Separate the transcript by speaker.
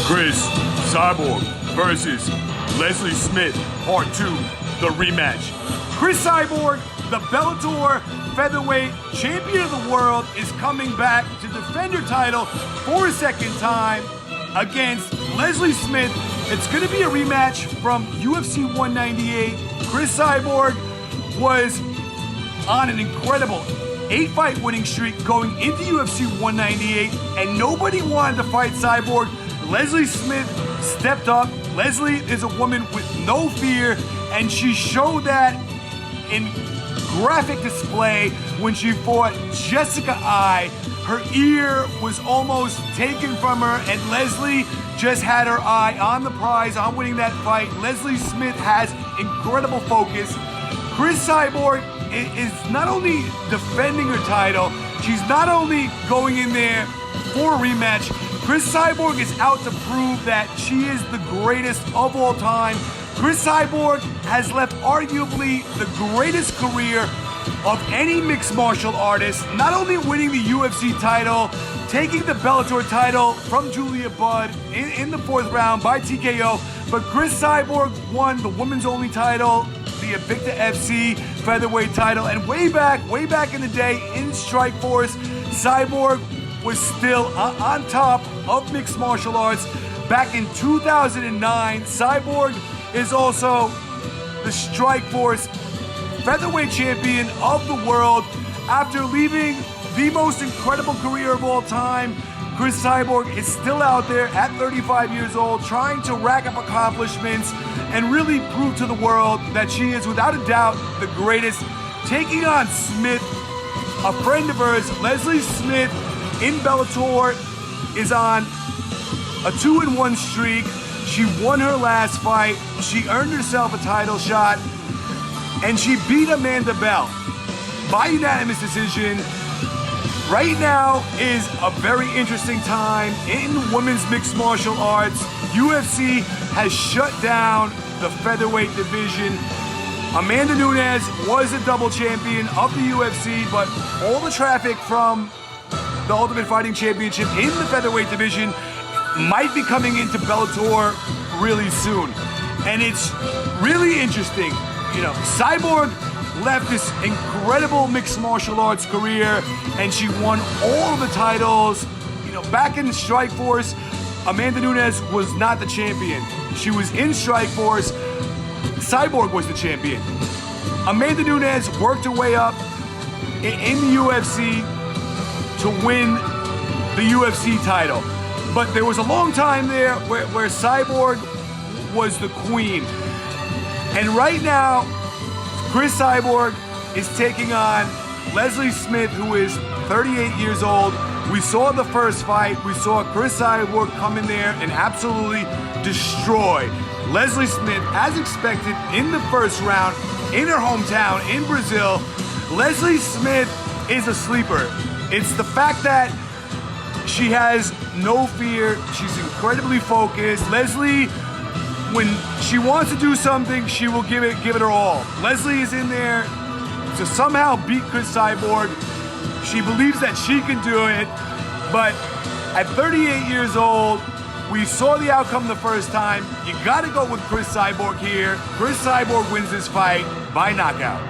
Speaker 1: Cris Cyborg versus Leslie Smith, Part 2, the rematch.
Speaker 2: Cris Cyborg, the Bellator featherweight champion of the world, is coming back to defend her title for a second time against Leslie Smith. It's going to be a rematch from UFC 198. Cris Cyborg was on an incredible 8-fight winning streak going into UFC 198, and nobody wanted to fight Cyborg. Leslie Smith stepped up. Leslie is a woman with no fear, and she showed that in graphic display when she fought Jessica I. Her ear was almost taken from her, and Leslie just had her eye on the prize, on winning that fight. Leslie Smith has incredible focus. Cris Cyborg is not only defending her title, she's not only going in there for a rematch. Cris Cyborg is out to prove that she is the greatest of all time. Cris Cyborg has left arguably the greatest career of any mixed martial artist, not only winning the UFC title, taking the Bellator title from Julia Budd in the 4th round by TKO, but Cris Cyborg won the women's only title, the Invicta FC featherweight title, and way back in the day in Strikeforce, Cyborg was still on top of mixed martial arts. Back in 2009, Cyborg is also the Strikeforce featherweight champion of the world. After leaving the most incredible career of all time, Cris Cyborg is still out there at 35 years old, trying to rack up accomplishments and really prove to the world that she is without a doubt the greatest. Taking on Smith, a friend of hers, Leslie Smith in Bellator, is on a 2-1 streak. She won her last fight. She earned herself a title shot, and she beat Amanda Bell by unanimous decision. Right now is a very interesting time in women's mixed martial arts. UFC has shut down the featherweight division. Amanda Nunes was a double champion of the UFC, but all the traffic from the Ultimate Fighting Championship in the featherweight division might be coming into Bellator really soon. And it's really interesting. You know, Cyborg left this incredible mixed martial arts career, and she won all the titles. You know, back in Strikeforce, Amanda Nunes was not the champion. She was in Strikeforce. Cyborg was the champion. Amanda Nunes worked her way up in the UFC to win the UFC title. But there was a long time there where Cyborg was the queen. And right now, Cris Cyborg is taking on Leslie Smith, who is 38 years old. We saw the first fight. We saw Cris Cyborg come in there and absolutely destroy Leslie Smith, as expected, in the first round, in her hometown, in Brazil. Leslie Smith is a sleeper. It's the fact that she has no fear. She's incredibly focused. Leslie, when she wants to do something, she will give it her all. Leslie is in there to somehow beat Cris Cyborg. She believes that she can do it, but at 38 years old, we saw the outcome the first time. You gotta go with Cris Cyborg here. Cris Cyborg wins this fight by knockout.